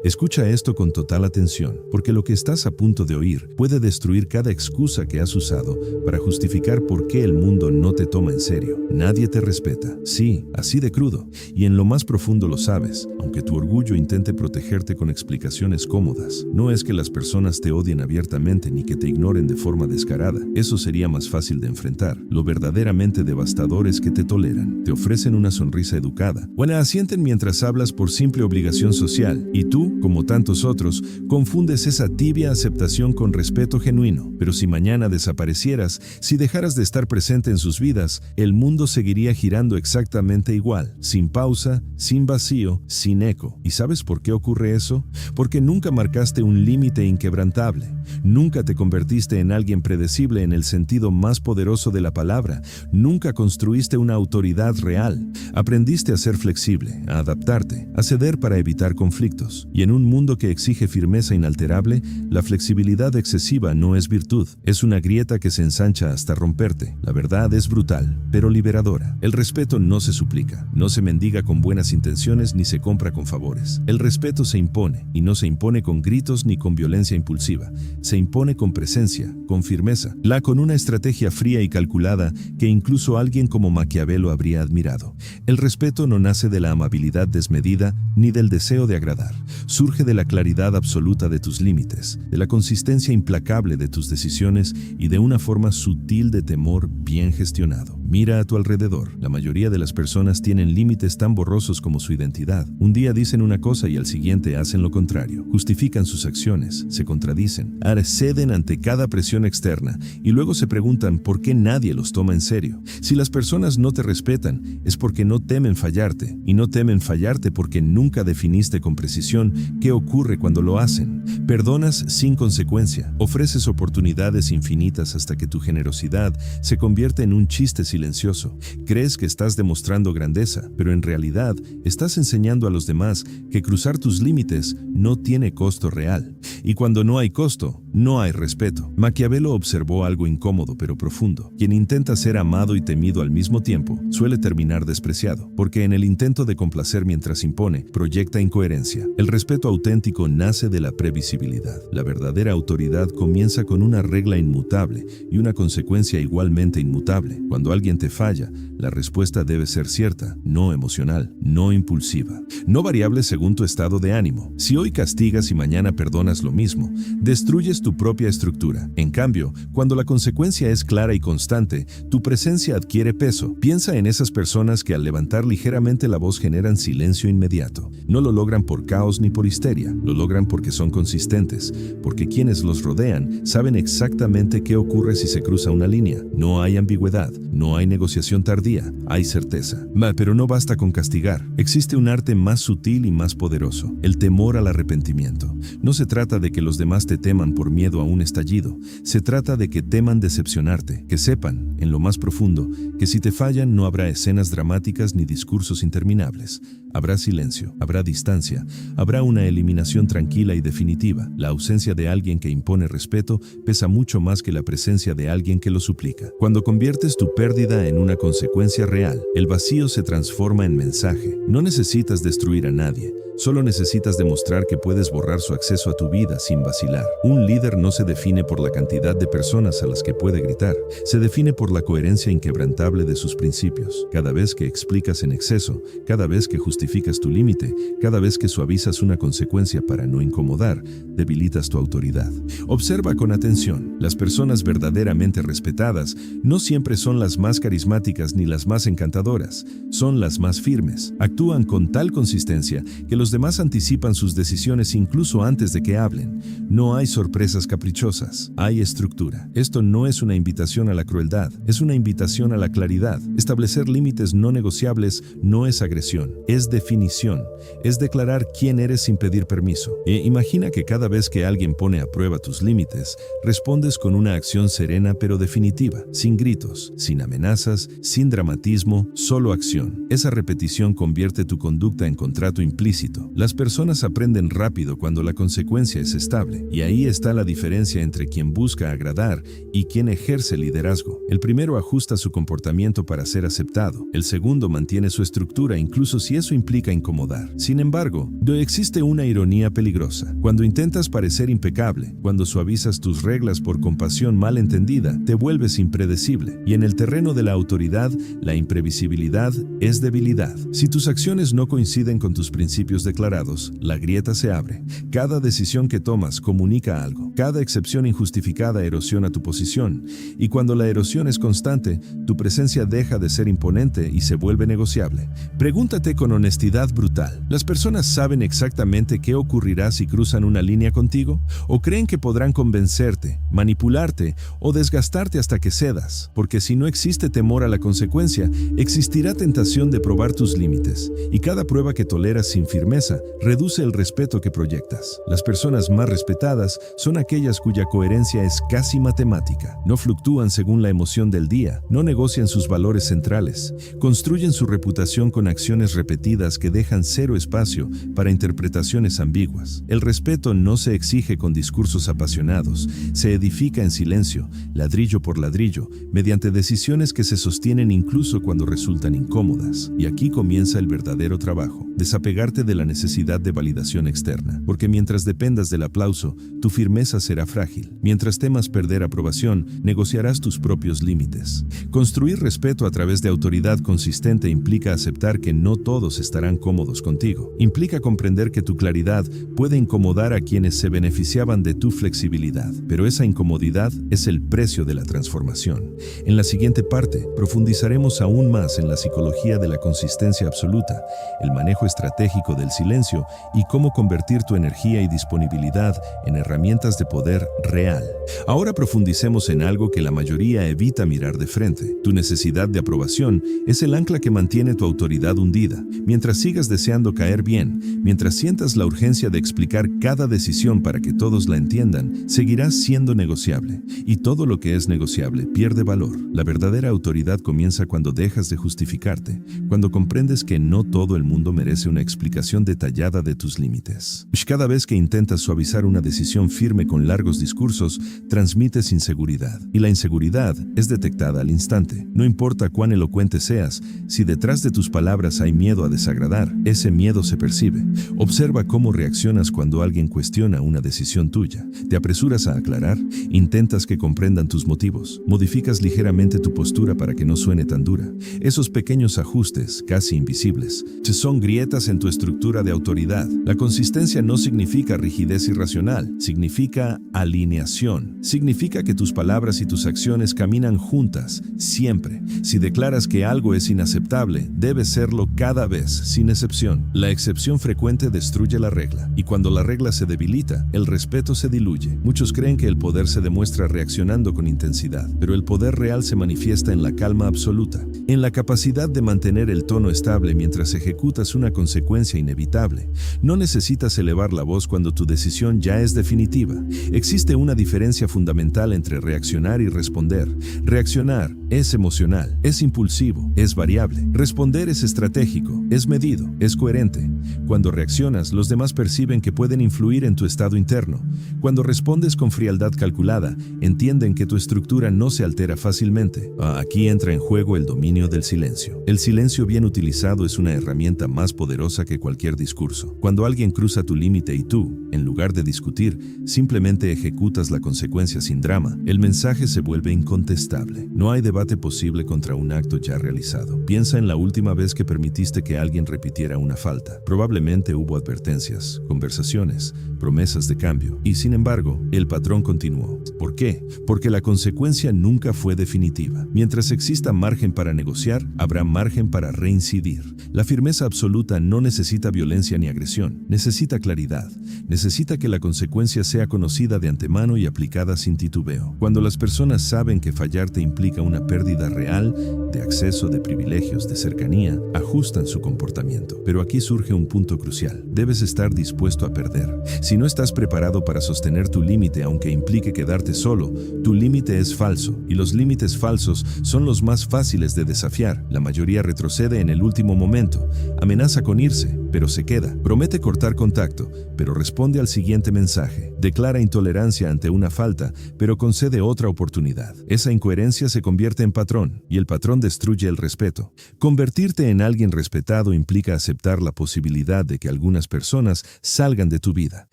Escucha esto con total atención, porque lo que estás a punto de oír puede destruir cada excusa que has usado para justificar por qué el mundo no te toma en serio. Nadie te respeta. Sí, así de crudo. Y en lo más profundo lo sabes, aunque tu orgullo intente protegerte con explicaciones cómodas. No es que las personas te odien abiertamente ni que te ignoren de forma descarada. Eso sería más fácil de enfrentar. Lo verdaderamente devastador es que te toleran. Te ofrecen una sonrisa educada. O asienten mientras hablas por simple obligación social. Y tú, como tantos otros, confundes esa tibia aceptación con respeto genuino. Pero si mañana desaparecieras, si dejaras de estar presente en sus vidas, el mundo seguiría girando exactamente igual, sin pausa, sin vacío, sin eco. ¿Y sabes por qué ocurre eso? Porque nunca marcaste un límite inquebrantable. Nunca te convertiste en alguien predecible en el sentido más poderoso de la palabra. Nunca construiste una autoridad real. Aprendiste a ser flexible, a adaptarte, a ceder para evitar conflictos. Y en un mundo que exige firmeza inalterable, la flexibilidad excesiva no es virtud. Es una grieta que se ensancha hasta romperte. La verdad es brutal, pero liberadora. El respeto no se suplica, no se mendiga con buenas intenciones ni se compra con favores. El respeto se impone, y no se impone con gritos ni con violencia impulsiva. Se impone con presencia, con firmeza, con una estrategia fría y calculada que incluso alguien como Maquiavelo habría admirado. El respeto no nace de la amabilidad desmedida ni del deseo de agradar. Surge de la claridad absoluta de tus límites, de la consistencia implacable de tus decisiones y de una forma sutil de temor bien gestionado. Mira a tu alrededor. La mayoría de las personas tienen límites tan borrosos como su identidad. Un día dicen una cosa y al siguiente hacen lo contrario. Justifican sus acciones, se contradicen, ceden ante cada presión externa y luego se preguntan por qué nadie los toma en serio. Si las personas no te respetan, es porque no temen fallarte, y no temen fallarte porque nunca definiste con precisión qué ocurre cuando lo hacen. Perdonas sin consecuencia, ofreces oportunidades infinitas hasta que tu generosidad se convierte en un chiste silencioso. Crees que estás demostrando grandeza, pero en realidad estás enseñando a los demás que cruzar tus límites no tiene costo real. Y cuando no hay costo, no hay respeto. Maquiavelo observó algo incómodo pero profundo. Quien intenta ser amado y temido al mismo tiempo suele terminar despreciado, porque en el intento de complacer mientras impone, proyecta incoherencia. El respeto auténtico nace de la previsibilidad. La verdadera autoridad comienza con una regla inmutable y una consecuencia igualmente inmutable. Cuando alguien te falla, la respuesta debe ser cierta, no emocional, no impulsiva, no variable según tu estado de ánimo. Si hoy castigas y mañana perdonas lo mismo, destruyes tu propia estructura. En cambio, cuando la consecuencia es clara y constante, tu presencia adquiere peso. Piensa en esas personas que al levantar ligeramente la voz generan silencio inmediato. No lo logran por caos ni por histeria, lo logran porque son consistentes, porque quienes los rodean saben exactamente qué ocurre si se cruza una línea. No hay ambigüedad, no hay negociación tardía, hay certeza. Pero no basta con castigar. Existe un arte más sutil y más poderoso, el temor al arrepentimiento. No se trata de que los demás te teman por miedo a un estallido, se trata de que teman decepcionarte, que sepan, en lo más profundo, que si te fallan no habrá escenas dramáticas ni discursos interminables. Habrá silencio, habrá distancia, habrá una eliminación tranquila y definitiva. La ausencia de alguien que impone respeto pesa mucho más que la presencia de alguien que lo suplica. Cuando conviertes tu pérdida en una consecuencia real, el vacío se transforma en mensaje. No necesitas destruir a nadie. Solo necesitas demostrar que puedes borrar su acceso a tu vida sin vacilar. Un líder no se define por la cantidad de personas a las que puede gritar, se define por la coherencia inquebrantable de sus principios. Cada vez que explicas en exceso, cada vez que justificas tu límite, cada vez que suavizas una consecuencia para no incomodar, debilitas tu autoridad. Observa con atención. Las personas verdaderamente respetadas no siempre son las más carismáticas ni las más encantadoras, son las más firmes. Actúan con tal consistencia que los demás anticipan sus decisiones incluso antes de que hablen. No hay sorpresas caprichosas, hay estructura. Esto no es una invitación a la crueldad, es una invitación a la claridad. Establecer límites no negociables no es agresión, es definición, es declarar quién eres sin pedir permiso. Imagina que cada vez que alguien pone a prueba tus límites, respondes con una acción serena pero definitiva, sin gritos, sin amenazas, sin dramatismo, solo acción. Esa repetición convierte tu conducta en contrato implícito. éxito. Las personas aprenden rápido cuando la consecuencia es estable, y ahí está la diferencia entre quien busca agradar y quien ejerce liderazgo. El primero ajusta su comportamiento para ser aceptado. El segundo mantiene su estructura incluso si eso implica incomodar. Sin embargo, existe una ironía peligrosa. Cuando intentas parecer impecable, cuando suavizas tus reglas por compasión mal entendida, te vuelves impredecible. Y en el terreno de la autoridad, la imprevisibilidad es debilidad. Si tus acciones no coinciden con tus principios declarados, la grieta se abre. Cada decisión que tomas comunica algo. Cada excepción injustificada erosiona tu posición. Y cuando la erosión es constante, tu presencia deja de ser imponente y se vuelve negociable. Pregúntate con honestidad brutal: ¿las personas saben exactamente qué ocurrirá si cruzan una línea contigo? ¿O creen que podrán convencerte, manipularte o desgastarte hasta que cedas? Porque si no existe temor a la consecuencia, existirá tentación de probar tus límites. Y cada prueba que toleras sin firmeza reduce el respeto que proyectas. Las personas más respetadas son aquellas cuya coherencia es casi matemática. No fluctúan según la emoción del día, no negocian sus valores centrales, construyen su reputación con acciones repetidas que dejan cero espacio para interpretaciones ambiguas. El respeto no se exige con discursos apasionados, se edifica en silencio, ladrillo por ladrillo, mediante decisiones que se sostienen incluso cuando resultan incómodas. Y aquí comienza el verdadero trabajo: desapegarte de la necesidad de validación externa, porque mientras dependas del aplauso, tu firmeza será frágil. Mientras temas perder aprobación, negociarás tus propios límites. Construir respeto a través de autoridad consistente implica aceptar que no todos estarán cómodos contigo. Implica comprender que tu claridad puede incomodar a quienes se beneficiaban de tu flexibilidad, pero esa incomodidad es el precio de la transformación. En la siguiente parte, profundizaremos aún más en la psicología de la consistencia absoluta, el manejo estratégico del silencio y cómo convertir tu energía y disponibilidad en herramientas de poder real. Ahora profundicemos en algo que la mayoría evita mirar de frente. Tu necesidad de aprobación es el ancla que mantiene tu autoridad hundida. Mientras sigas deseando caer bien, mientras sientas la urgencia de explicar cada decisión para que todos la entiendan, seguirás siendo negociable. Y todo lo que es negociable pierde valor. La verdadera autoridad comienza cuando dejas de justificarte, cuando comprendes que no todo el mundo merece una explicación detallada de tus límites. Cada vez que intentas suavizar una decisión firme con largos discursos, transmites inseguridad. Y la inseguridad es detectada al instante. No importa cuán elocuente seas, si detrás de tus palabras hay miedo a desagradar, ese miedo se percibe. Observa cómo reaccionas cuando alguien cuestiona una decisión tuya. ¿Te apresuras a aclarar? ¿Intentas que comprendan tus motivos? ¿Modificas ligeramente tu postura para que no suene tan dura? Esos pequeños ajustes, casi invisibles, son grietas en tu estructura de autoridad. La consistencia no significa rigidez irracional, significa alineación. Significa que tus palabras y tus acciones caminan juntas, siempre. Si declaras que algo es inaceptable, debe serlo cada vez, sin excepción. La excepción frecuente destruye la regla, y cuando la regla se debilita, el respeto se diluye. Muchos creen que el poder se demuestra reaccionando con intensidad, pero el poder real se manifiesta en la calma absoluta, en la capacidad de mantener el tono estable mientras ejecutas una consecuencia inevitable. No necesitas elevar la voz cuando tu decisión ya es definitiva. Existe una diferencia fundamental entre reaccionar y responder. Reaccionar es emocional, es impulsivo, es variable. Responder es estratégico, es medido, es coherente. Cuando reaccionas, los demás perciben que pueden influir en tu estado interno. Cuando respondes con frialdad calculada, entienden que tu estructura no se altera fácilmente. Aquí entra en juego el dominio del silencio. El silencio bien utilizado es una herramienta más poderosa que cualquier discurso. Cuando alguien cruza tu límite y tú, en lugar de discutir, simplemente ejecutas la consecuencia sin drama, el mensaje se vuelve incontestable. No hay debate posible contra un acto ya realizado. Piensa en la última vez que permitiste que alguien repitiera una falta. Probablemente hubo advertencias, conversaciones, promesas de cambio, y sin embargo, el patrón continuó. ¿Por qué? Porque la consecuencia nunca fue definitiva. Mientras exista margen para negociar, habrá margen para reincidir. La firmeza absoluta no necesita violencia ni agresión, necesita claridad, necesita que la consecuencia sea conocida de antemano y aplicada sin titubeo. Cuando las personas saben que fallarte implica una pérdida real de acceso, de privilegios, de cercanía, ajustan su comportamiento. Pero aquí surge un punto crucial. Debes estar dispuesto a perder. Si no estás preparado para sostener tu límite, aunque implique quedarte solo, tu límite es falso, y los límites falsos son los más fáciles de desafiar. La mayoría retrocede en el último momento, amenaza con irse, pero se queda. Promete cortar contacto, pero responde al siguiente mensaje. Declara intolerancia ante una falta, pero concede otra oportunidad. Esa incoherencia se convierte en patrón, y el patrón destruye el respeto. Convertirte en alguien respetado implica aceptar la posibilidad de que algunas personas salgan de tu vida.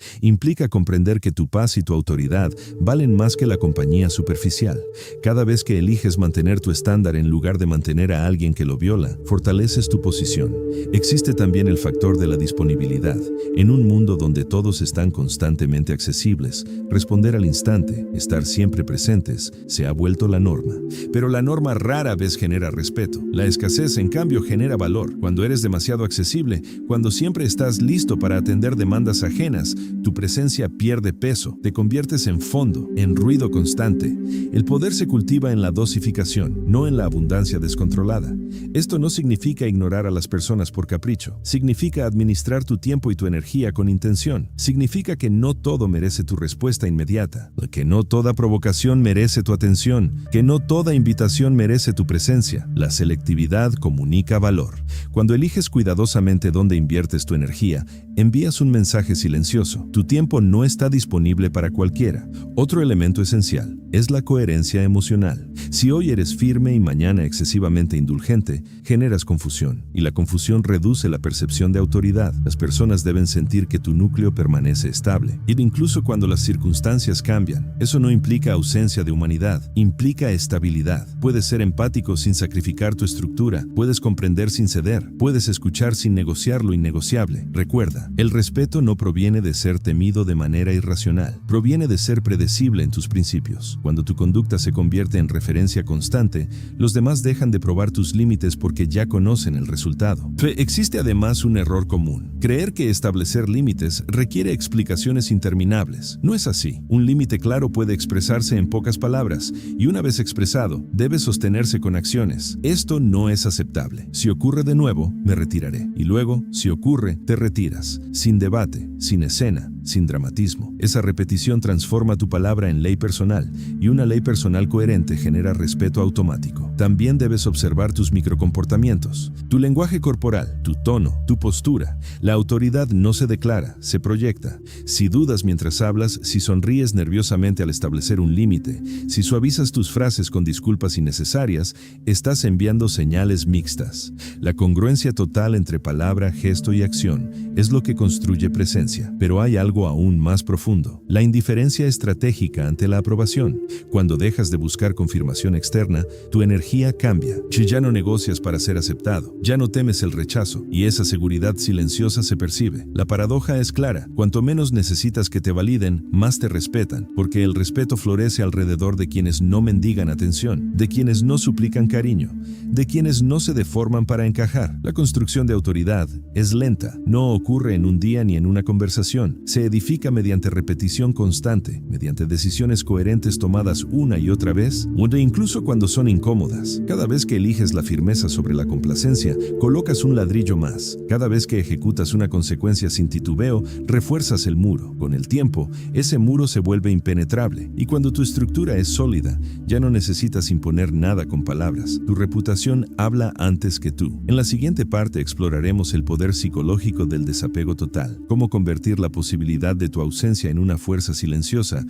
Implica comprender que tu paz y tu autoridad valen más que la compañía superficial. Cada vez que eliges mantener tu estándar en lugar de mantener a alguien que lo viola, fortaleces tu posición. Existe también el factor de la disponibilidad. En un mundo donde todos están constantemente accesibles, responder al instante, estar siempre presentes, se ha vuelto la norma. Pero la norma rara vez genera respeto. La escasez, en cambio, genera valor. Cuando eres demasiado accesible, cuando siempre estás listo para atender demandas ajenas, tu presencia pierde peso, te conviertes en fondo, en ruido constante. El poder se cultiva en la dosificación, no en la abundancia descontrolada. Esto no significa ignorar a las personas por capricho. Significa administrar tu tiempo y tu energía con intención. Significa que no todo merece tu respuesta inmediata, que no toda provocación merece tu atención, que no toda invitación merece tu presencia. La selectividad comunica valor. Cuando eliges cuidadosamente dónde inviertes tu energía, envías un mensaje silencioso. Tu tiempo no está disponible para cualquiera. Otro elemento esencial es la coherencia emocional. Si hoy eres firme y mañana excesivamente indulgente, generas confusión, y la confusión reduce la percepción de autoridad. Las personas deben sentir que tu núcleo permanece estable, y incluso cuando las circunstancias cambian. Eso no implica ausencia de humanidad, implica estabilidad. Puedes ser empático sin sacrificar tu estructura, puedes comprender sin ceder, puedes escuchar sin negociar lo innegociable. Recuerda, el respeto no proviene de ser temido de manera irracional, proviene de ser predecible en tus principios. Cuando tu conducta se convierte en referencia constante, los demás dejan de probar tus límites porque ya conocen el resultado. Existe además un error común: creer que establecer límites requiere explicaciones interminables. No es así. Un límite claro puede expresarse en pocas palabras, y una vez expresado, debe sostenerse con acciones. Esto no es aceptable. Si ocurre de nuevo, me retiraré. Y luego, si ocurre, te retiras. Sin debate, sin escena, sin dramatismo. Esa repetición transforma tu palabra en ley personal, y una ley personal coherente genera respeto automático. También debes observar tus microcomportamientos, tu lenguaje corporal, tu tono, tu postura. La autoridad no se declara, se proyecta. Si dudas mientras hablas, si sonríes nerviosamente al establecer un límite, si suavizas tus frases con disculpas innecesarias, estás enviando señales mixtas. La congruencia total entre palabra, gesto y acción es lo que construye presencia. Pero hay algo aún más profundo: la indiferencia estratégica ante la aprobación. Cuando dejas de buscar confirmación externa, tu energía cambia. Ya no negocias para ser aceptado, ya no temes el rechazo, y esa seguridad silenciosa se percibe. La paradoja es clara: cuanto menos necesitas que te validen, más te respetan, porque el respeto florece alrededor de quienes no mendigan atención, de quienes no suplican cariño, de quienes no se deforman para encajar. La construcción de autoridad es lenta, no ocurre en un día ni en una conversación. Se edifica mediante repetición constante, mediante decisiones coherentes tomadas una y otra vez, o incluso cuando son incómodas. Cada vez que eliges la firmeza sobre la complacencia, colocas un ladrillo más. Cada vez que ejecutas una consecuencia sin titubeo, refuerzas el muro. Con el tiempo, ese muro se vuelve impenetrable, y cuando tu estructura es sólida, ya no necesitas imponer nada con palabras. Tu reputación habla antes que tú. En la siguiente parte exploraremos el poder psicológico del desapego total, cómo convertir la posibilidad de tu ausencia en una fuerza silenciosa,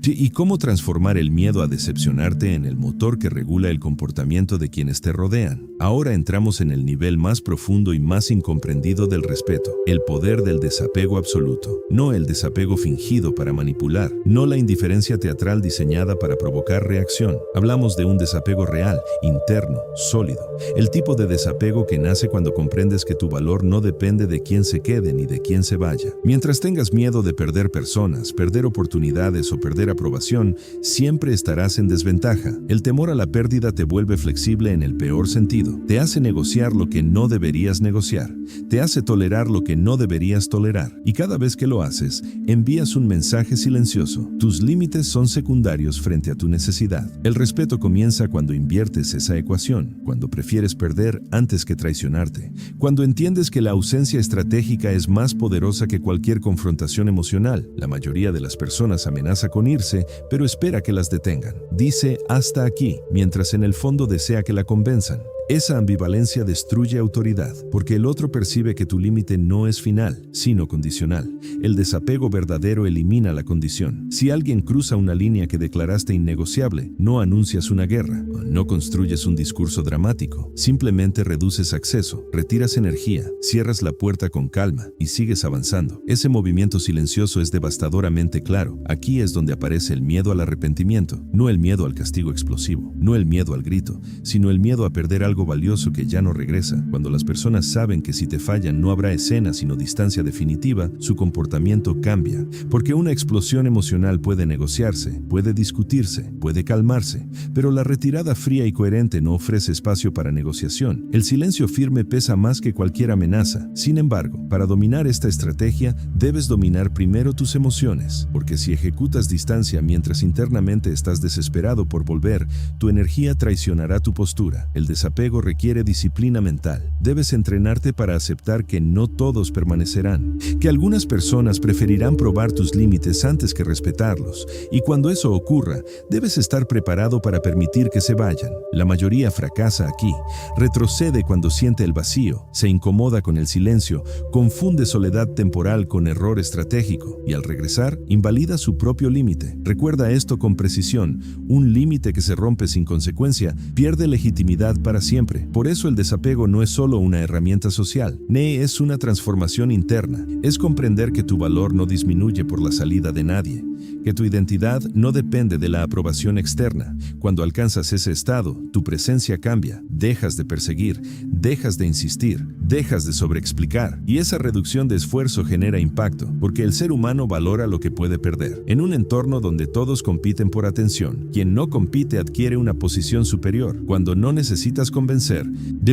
y cómo transformar el miedo a decepcionarte en el motor que regula el comportamiento de quienes te rodean. Ahora entramos en el nivel más profundo y más incomprendido del respeto: el poder del desapego absoluto. No el desapego fingido para manipular, no la indiferencia teatral diseñada para provocar reacción. Hablamos de un desapego real, interno, sólido. El tipo de desapego que nace cuando comprendes que tu valor no depende de quién se quede ni de quién se vaya. Mientras tengas miedo de perder personas, perder oportunidades o perder aprobación, siempre estarás en desventaja. El temor a la pérdida te vuelve flexible en el peor sentido. Te hace negociar lo que no deberías negociar. Te hace tolerar lo que no deberías tolerar. Y cada vez que lo haces, envías un mensaje silencioso: tus límites son secundarios frente a tu necesidad. El respeto comienza cuando inviertes esa ecuación, cuando prefieres perder antes que traicionarte, cuando entiendes que la ausencia estratégica es más poderosa que cualquier confrontación emocional. La mayoría de las personas amenaza con irse, pero espera que las detengan. Dice hasta aquí, mientras en el fondo desea que la convenzan. Esa ambivalencia destruye autoridad, porque el otro percibe que tu límite no es final, sino condicional. El desapego verdadero elimina la condición. Si alguien cruza una línea que declaraste innegociable, no anuncias una guerra, no construyes un discurso dramático, simplemente reduces acceso, retiras energía, cierras la puerta con calma y sigues avanzando. Ese movimiento silencioso es devastadoramente claro. Aquí es donde aparece el miedo al arrepentimiento, no el miedo al castigo explosivo, no el miedo al grito, sino el miedo a perder algo valioso que ya no regresa. Cuando las personas saben que si te fallan no habrá escena sino distancia definitiva, su comportamiento cambia, porque una explosión emocional puede negociarse, puede discutirse, puede calmarse, pero la retirada fría y coherente no ofrece espacio para negociación. El silencio firme pesa más que cualquier amenaza. Sin embargo, para dominar esta estrategia, debes dominar primero tus emociones, porque si ejecutas distancia mientras internamente estás desesperado por volver, tu energía traicionará tu postura. El desapego requiere disciplina mental. Debes entrenarte para aceptar que no todos permanecerán, que algunas personas preferirán probar tus límites antes que respetarlos, y cuando eso ocurra, debes estar preparado para permitir que se vayan. La mayoría fracasa aquí, retrocede cuando siente el vacío, se incomoda con el silencio, confunde soledad temporal con error estratégico, y al regresar, invalida su propio límite. Recuerda esto con precisión: un límite que se rompe sin consecuencia pierde legitimidad para siempre. Por eso el desapego no es solo una herramienta social, es una transformación interna. Es comprender que tu valor no disminuye por la salida de nadie, que tu identidad no depende de la aprobación externa. Cuando alcanzas ese estado, tu presencia cambia, dejas de perseguir, dejas de insistir, dejas de sobreexplicar, y esa reducción de esfuerzo genera impacto, porque el ser humano valora lo que puede perder. En un entorno donde todos compiten por atención, quien no compite adquiere una posición superior. Cuando no necesitas convencer,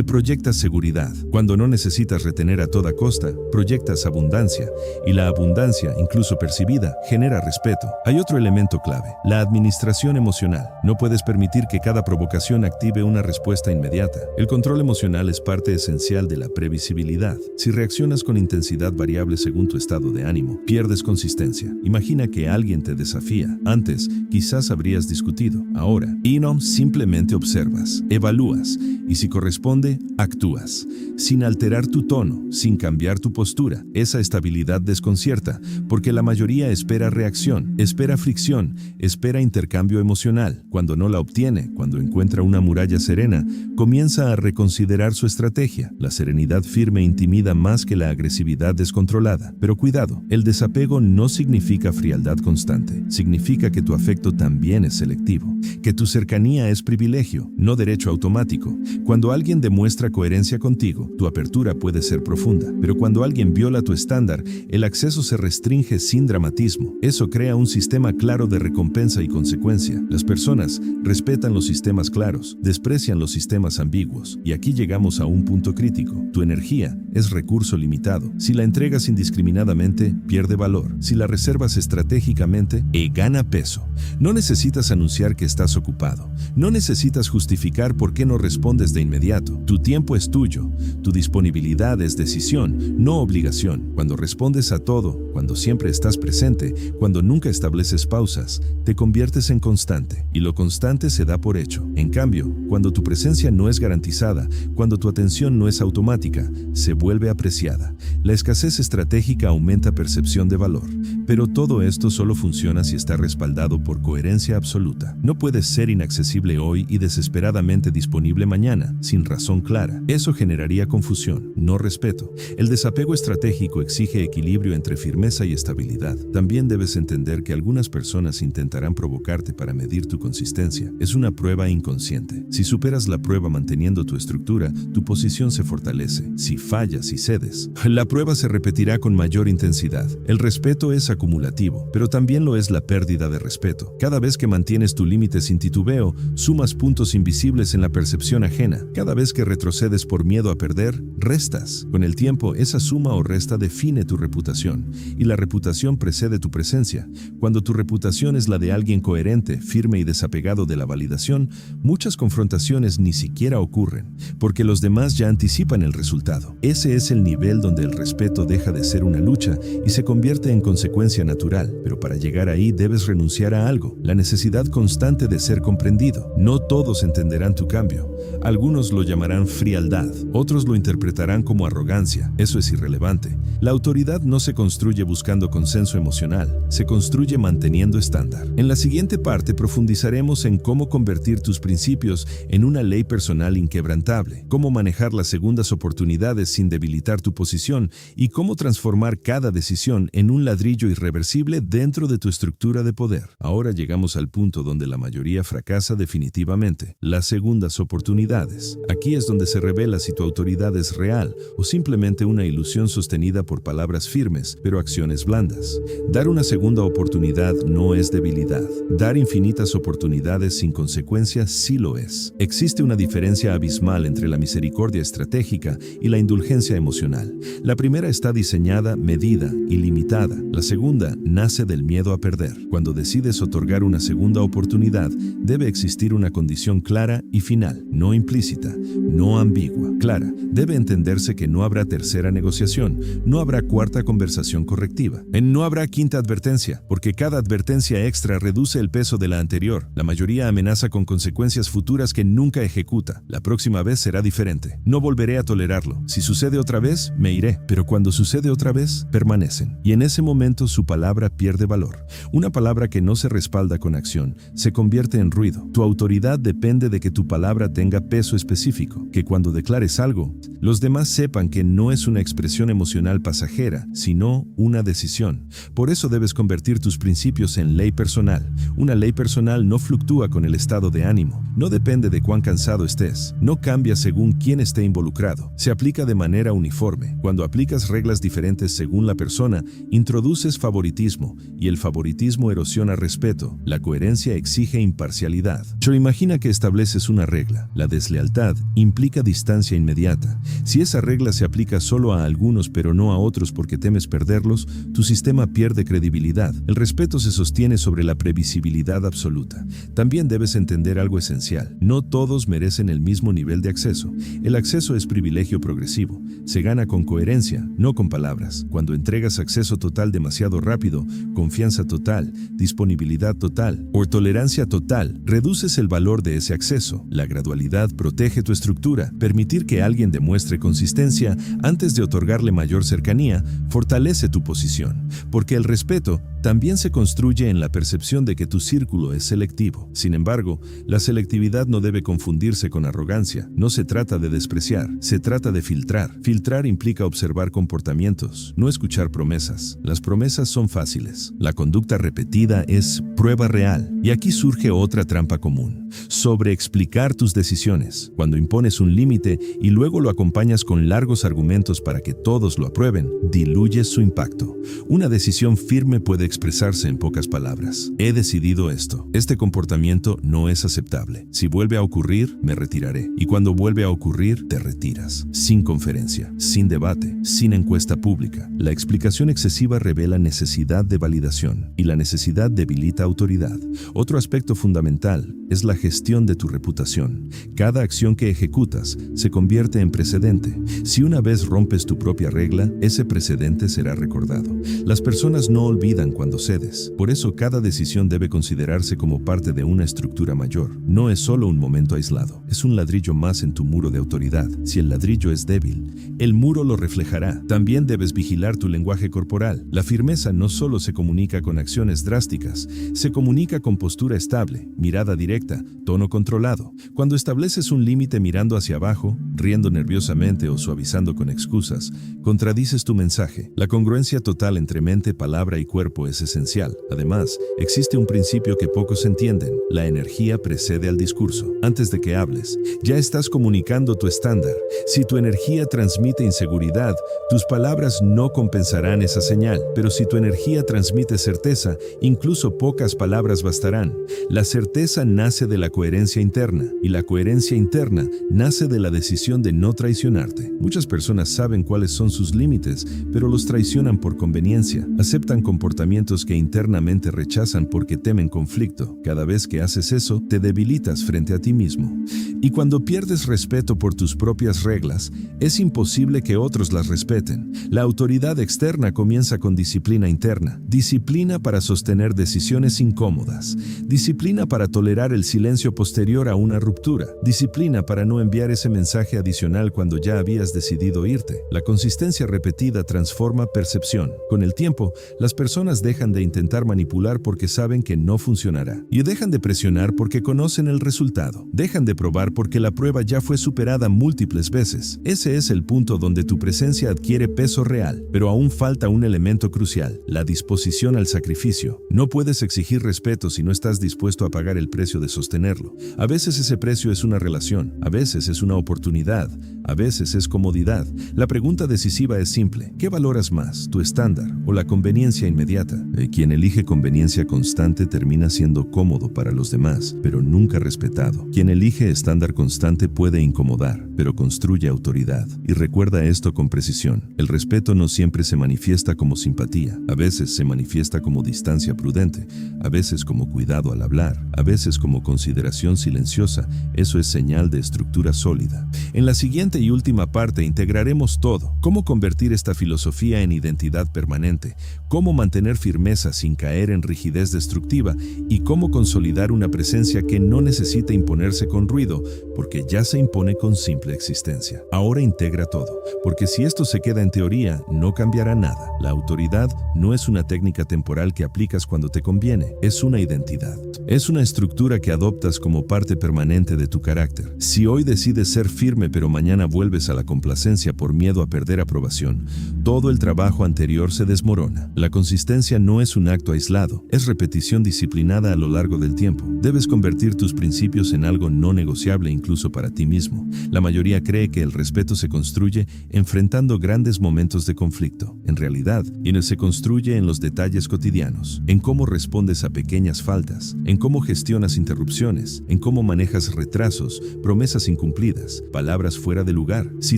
proyectas seguridad. Cuando no necesitas retener a toda costa, proyectas abundancia, y la abundancia, incluso percibida, genera respeto. Hay otro elemento clave: la administración emocional. No puedes permitir que cada provocación active una respuesta inmediata. El control emocional es parte esencial de la previsibilidad. Si reaccionas con intensidad variable según tu estado de ánimo, pierdes consistencia. Imagina que alguien te desafía. Antes, quizás habrías discutido. Ahora, simplemente observas, evalúas, y si corresponde, actúas. Sin alterar tu tono, sin cambiar tu postura. Esa estabilidad desconcierta, porque la mayoría espera reacción, espera fricción, espera intercambio emocional. Cuando no la obtiene, cuando encuentra una muralla serena, comienza a reconsiderar su estrategia. La serenidad firme intimida más que la agresividad descontrolada. Pero cuidado, el desapego no significa frialdad constante. Significa que tu afecto también es selectivo, que tu cercanía es privilegio, no derecho automático. Cuando alguien demuestra coherencia contigo, tu apertura puede ser profunda. Pero cuando alguien viola tu estándar, el acceso se restringe sin dramatismo. Eso crea un sistema claro de recompensa y consecuencia. Las personas respetan los sistemas claros, desprecian los sistemas ambiguos. Y aquí llegamos a un punto crítico. Tu energía es recurso limitado. Si la entregas indiscriminadamente, pierde valor. Si la reservas estratégicamente, gana peso. No necesitas anunciar que estás ocupado. No necesitas justificar por qué no respondes de inmediato. Tu tiempo es tuyo. Tu disponibilidad es decisión, no obligación. Cuando respondes a todo, cuando siempre estás presente, cuando nunca estableces pausas, te conviertes en constante. Y lo constante se da por hecho. En cambio, cuando tu presencia no es garantizada, cuando tu atención no es automática, se vuelve apreciada. La escasez estratégica aumenta percepción de valor. Pero todo esto solo funciona si está respaldado por coherencia absoluta. No puedes ser inaccesible hoy y desesperadamente disponible mañana, sin razón clara. Eso generaría confusión, no respeto. El desapego estratégico exige equilibrio entre firmeza y estabilidad. También debes entender que algunas personas intentarán provocarte para medir tu consistencia. Es una prueba inconsciente. Si superas la prueba manteniendo tu estructura, tu posición se fortalece. Si fallas y cedes, la prueba se repetirá con mayor intensidad. El respeto es acumulativo, pero también lo es la pérdida de respeto. Cada vez que mantienes tu límite sin titubeo, sumas puntos invisibles en la percepción ajena. Cada vez que retrocedes por miedo a perder, restas. Con el tiempo, esa suma o resta define tu reputación, y la reputación precede tu presencia. Cuando tu reputación es la de alguien coherente, firme y desapegado de la validación, muchas confrontaciones ni siquiera ocurren, porque los demás ya anticipan el resultado. Ese es el nivel donde el respeto deja de ser una lucha y se convierte en consecuencia natural. Pero para llegar ahí debes renunciar a algo, la necesidad constante de ser comprendido. No todos entenderán tu cambio. Algunos lo llamarán frialdad, otros lo interpretarán como arrogancia. Eso es irrelevante. La autoridad no se construye buscando consenso emocional, se construye manteniendo estándar. En la siguiente parte profundizaremos en cómo convertir tus principios en una ley personal inquebrantable, cómo manejar las segundas oportunidades sin debilitar tu posición y cómo transformar cada decisión en un ladrillo irreversible dentro de tu estructura de poder. Ahora llegamos al punto donde la mayoría fracasa definitivamente, las segundas oportunidades. Aquí es donde se revela si tu autoridad es real o simplemente una ilusión sostenida por palabras firmes, pero acciones blandas. Dar una segunda oportunidad no es debilidad. Dar infinitas oportunidades sin consecuencias sí lo es. Existe una diferencia abismal entre la misericordia estratégica y la indulgencia emocional. La primera está diseñada, medida y limitada. La segunda nace del miedo a perder. Cuando decides otorgar una segunda oportunidad, debe existir una condición clara y final, no implícita, no ambigua. Clara, debe entenderse que no habrá tercera negociación, no habrá cuarta conversación correctiva. No habrá quinta advertencia, porque cada advertencia extra reduce el peso de la anterior. La mayoría amenaza con consecuencias futuras que nunca ejecuta. La próxima vez será diferente. No volveré a tolerarlo. Si sucede otra vez, me iré. Pero cuando sucede otra vez, permanecen. Y en ese momento su palabra pierde valor. Una palabra que no se respalda con acción se convierte en ruido. Tu autoridad depende de que tu palabra tenga peso específico, que cuando declares algo, los demás sepan que no es una expresión emocional pasajera, sino una decisión. Por eso debes convertir tus principios en ley personal. Una ley personal no fluctúa con el estado de ánimo, no depende de cuán cansado estés, no cambia según quién esté involucrado, se aplica de manera uniforme. Cuando aplicas reglas diferentes según la persona, introduces favoritismo, y el favoritismo erosiona respeto. La coherencia exige imparcialidad. Pero imagina que estableces una regla. La deslealtad implica distancia inmediata. Si esa regla se aplica solo a algunos pero no a otros porque temes perderlos, tu sistema pierde credibilidad. El respeto se sostiene sobre la previsibilidad absoluta. También debes entender algo esencial. No todos merecen el mismo nivel de acceso. El acceso es privilegio progresivo. Se gana con coherencia, no con palabras. Cuando entregas acceso total demasiado rápido, confianza total, disponibilidad total o tolerancia total, reduces el valor de ese acceso. La gradualidad protege tu estructura. Permitir que alguien demuestre consistencia antes de otorgarle mayor cercanía fortalece tu posición, porque el respeto también se construye en la percepción de que tu círculo es selectivo. Sin embargo, la selectividad no debe confundirse con arrogancia. No se trata de despreciar, se trata de filtrar. Filtrar implica observar comportamientos, no escuchar promesas. Las promesas son fáciles. La conducta repetida es prueba real. Y aquí surge otra trampa común: sobreexplicar tus decisiones. Cuando impones un límite y luego lo acompañas con largos argumentos para que todos lo aprueben, diluyes su impacto. Una decisión firme puede expresarse en pocas palabras. He decidido esto. Este comportamiento no es aceptable. Si vuelve a ocurrir, me retiraré. Y cuando vuelve a ocurrir, te retiras. Sin conferencia, sin debate, sin encuesta pública. La explicación excesiva revela necesidad de validación y la necesidad debilita autoridad. Otro aspecto fundamental es la gestión de tu reputación. Cada acción que ejecutas se convierte en precedente. Si una vez rompes tu propia regla, ese precedente será recordado. Las personas no olvidan cuando cedes. Por eso cada decisión debe considerarse como parte de una estructura mayor. No es solo un momento aislado, es un ladrillo más en tu muro de autoridad. Si el ladrillo es débil, el muro lo reflejará. También debes vigilar tu lenguaje corporal. La firmeza no solo se comunica con acciones drásticas, se comunica con postura estable, mirada directa, tono controlado. Cuando estableces un límite mirando hacia abajo, riendo nerviosamente o suavizando con excusas, contradices tu mensaje. La congruencia total entre mente, palabra y cuerpo es esencial. Además, existe un principio que pocos entienden: la energía precede al discurso. Antes de que hables, ya estás comunicando tu estándar. Si tu energía transmite inseguridad, tus palabras no compensarán esa señal. Pero si tu energía transmite certeza, incluso pocas palabras bastarán. La certeza nace de la coherencia interna, y la coherencia interna nace de la decisión de no traicionarte. Muchas personas saben cuáles son sus límites, pero los traicionan por conveniencia. Aceptan comportamientos comportamientos que internamente rechazan porque temen conflicto. Cada vez que haces eso, te debilitas frente a ti mismo. Y cuando pierdes respeto por tus propias reglas, es imposible que otros las respeten. La autoridad externa comienza con disciplina interna. Disciplina para sostener decisiones incómodas. Disciplina para tolerar el silencio posterior a una ruptura. Disciplina para no enviar ese mensaje adicional cuando ya habías decidido irte. La consistencia repetida transforma percepción. Con el tiempo, las personas dejan de intentar manipular porque saben que no funcionará. Y dejan de presionar porque conocen el resultado. Dejan de probar porque la prueba ya fue superada múltiples veces. Ese es el punto donde tu presencia adquiere peso real. Pero aún falta un elemento crucial: la disposición al sacrificio. No puedes exigir respeto si no estás dispuesto a pagar el precio de sostenerlo. A veces ese precio es una relación, a veces es una oportunidad, a veces es comodidad. La pregunta decisiva es simple: ¿qué valoras más, tu estándar o la conveniencia inmediata? Quien elige conveniencia constante termina siendo cómodo para los demás, pero nunca respetado. Quien elige estándar constante puede incomodar, pero construye autoridad. Y recuerda esto con precisión: el respeto no siempre se manifiesta como simpatía. A veces se manifiesta como distancia prudente, a veces como cuidado al hablar, a veces como consideración silenciosa. Eso es señal de estructura sólida. En la siguiente y última parte integraremos todo: cómo convertir esta filosofía en identidad permanente, cómo mantener firmeza sin caer en rigidez destructiva y cómo consolidar una presencia que no necesita imponerse con ruido, porque ya se impone con simple existencia. Ahora integra todo, porque si esto se queda en teoría, no cambiará nada. La autoridad no es una técnica temporal que aplicas cuando te conviene, es una identidad. Es una estructura que adoptas como parte permanente de tu carácter. Si hoy decides ser firme pero mañana vuelves a la complacencia por miedo a perder aprobación, todo el trabajo anterior se desmorona. La consistencia no es un acto aislado, es repetición disciplinada a lo largo del tiempo. Debes convertir tus principios en algo no negociable incluso para ti mismo. La mayoría cree que el respeto se construye enfrentando grandes momentos de conflicto. En realidad, se construye en los detalles cotidianos, en cómo respondes a pequeñas faltas, en cómo gestionas interrupciones, en cómo manejas retrasos, promesas incumplidas, palabras fuera de lugar. Si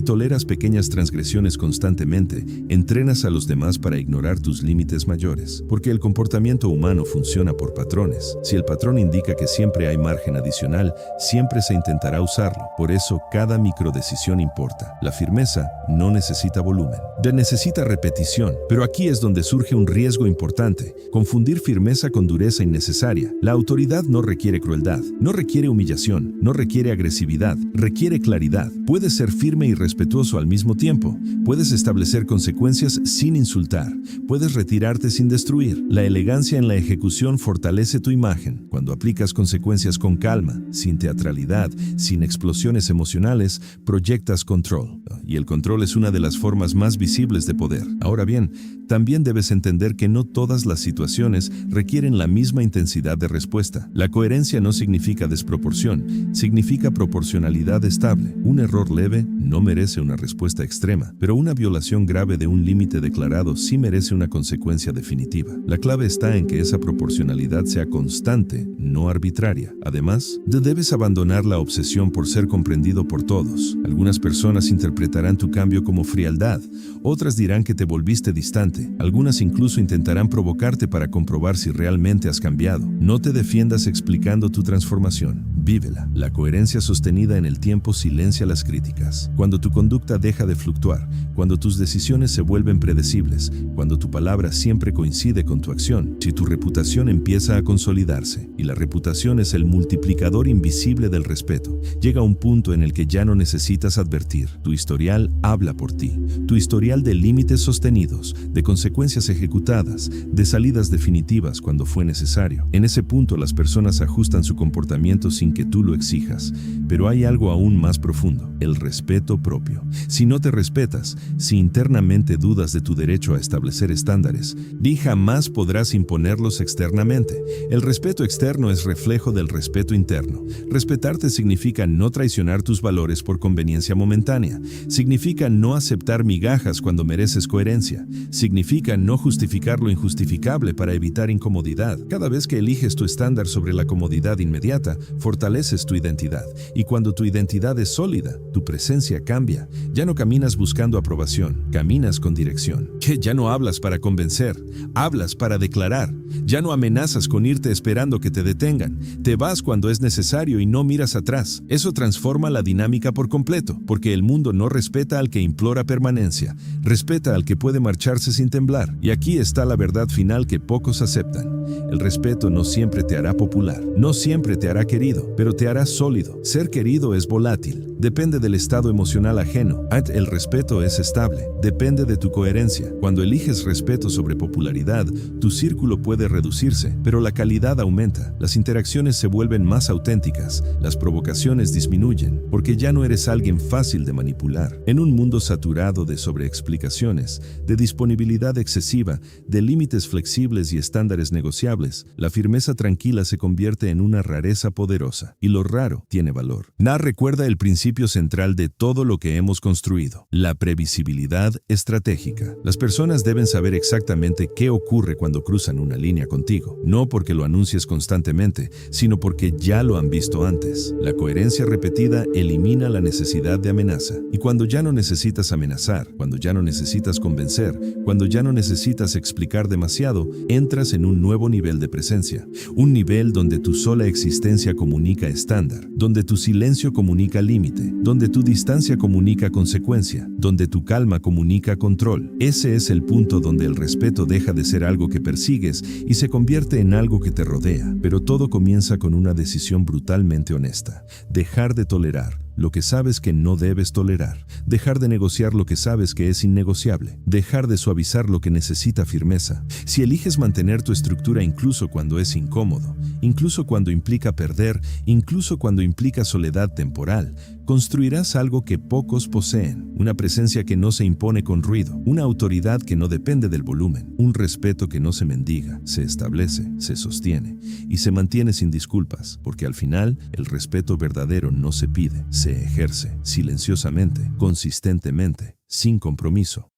toleras pequeñas transgresiones constantemente, entrenas a los demás para ignorar tus límites mayores, porque el comportamiento humano funciona por patrones. Si el patrón indica que siempre hay margen adicional, siempre se intentará usarlo. Por eso, cada microdecisión importa. La firmeza no necesita volumen, necesita repetición. Pero aquí es donde surge un riesgo importante: confundir firmeza con dureza innecesaria. La autoridad no requiere crueldad, no requiere humillación, no requiere agresividad, requiere claridad. Puedes ser firme y respetuoso al mismo tiempo. Puedes establecer consecuencias sin insultar. Puedes retirarte sin destruir. La elegancia en la ejecución fortalece tu imagen. Cuando aplicas consecuencias con calma, sin teatralidad, sin explosiones emocionales, proyectas control. Y el control es una de las formas más visibles de poder. Ahora bien, también debes entender que no todas las situaciones requieren la misma intensidad de respuesta. La coherencia no significa desproporción, significa proporcionalidad estable. Un error leve no merece una respuesta extrema, pero una violación grave de un límite declarado sí merece una consecuencia definitiva. La clave está en que esa proporcionalidad sea constante, no arbitraria. Además, debes abandonar la obsesión por ser comprendido por todos. Algunas personas interpretarán tu cambio como frialdad, otras dirán que te volviste distante. Algunas incluso intentarán provocarte para comprobar si realmente has cambiado. No te defiendas explicando tu transformación, vívela. La coherencia sostenida en el tiempo silencia las críticas. Cuando tu conducta deja de fluctuar, cuando tus decisiones se vuelven predecibles, cuando tu palabra siempre coincide con tu acción, si tu reputación empieza a consolidarse. Y la reputación es el multiplicador invisible del respeto. Llega un punto en el que ya no necesitas advertir. Tu historial habla por ti. Tu historial de límites sostenidos, de consecuencias ejecutadas, de salidas definitivas cuando fue necesario. En ese punto las personas ajustan su comportamiento sin que tú lo exijas. Pero hay algo aún más profundo: el respeto propio. Si no te respetas, si internamente dudas de tu derecho a establecer estándares, jamás podrás imponerlos externamente. El respeto externo es reflejo del respeto interno. Respetarte significa no traicionar tus valores por conveniencia momentánea. Significa no aceptar migajas cuando mereces coherencia. Significa no justificar lo injustificable para evitar incomodidad. Cada vez que eliges tu estándar sobre la comodidad inmediata, fortaleces fortaleces tu identidad. Y cuando tu identidad es sólida, tu presencia cambia. Ya no caminas buscando aprobación, caminas con dirección. Que ya no hablas para convencer, hablas para declarar. Ya no amenazas con irte esperando que te detengan. Te vas cuando es necesario y no miras atrás. Eso transforma la dinámica por completo, porque el mundo no respeta al que implora permanencia, respeta al que puede marcharse sin temblar. Y aquí está la verdad final que pocos aceptan. El respeto no siempre te hará popular, no siempre te hará querido, pero te hará sólido. Ser querido es volátil, depende del estado emocional ajeno. El respeto es estable, depende de tu coherencia. Cuando eliges respeto sobre popularidad, tu círculo puede reducirse, pero la calidad aumenta. Las interacciones se vuelven más auténticas, las provocaciones disminuyen, porque ya no eres alguien fácil de manipular. En un mundo saturado de sobreexplicaciones, de disponibilidad excesiva, de límites flexibles y estándares negociables, la firmeza tranquila se convierte en una rareza poderosa, y lo raro tiene valor. Na recuerda el principio central de todo lo que hemos construido, la previsibilidad estratégica. Las personas deben saber exactamente qué ocurre cuando cruzan una línea contigo, no porque lo anuncies constantemente, sino porque ya lo han visto antes. La coherencia repetida elimina la necesidad de amenaza, y cuando ya no necesitas amenazar, cuando ya no necesitas convencer, cuando ya no necesitas explicar demasiado, entras en un nuevo nivel de presencia, un nivel donde tu sola existencia comunica estándar, donde tu silencio comunica límite, donde tu distancia comunica consecuencia, donde tu calma comunica control. Ese es el punto donde el respeto deja de ser algo que persigues y se convierte en algo que te rodea. Pero todo comienza con una decisión brutalmente honesta: dejar de tolerar lo que sabes que no debes tolerar, dejar de negociar lo que sabes que es innegociable, dejar de suavizar lo que necesita firmeza. Si eliges mantener tu estructura incluso cuando es incómodo, incluso cuando implica perder, incluso cuando implica soledad temporal, construirás algo que pocos poseen, una presencia que no se impone con ruido, una autoridad que no depende del volumen, un respeto que no se mendiga, se establece, se sostiene y se mantiene sin disculpas, porque al final el respeto verdadero no se pide, se ejerce silenciosamente, consistentemente, sin compromiso.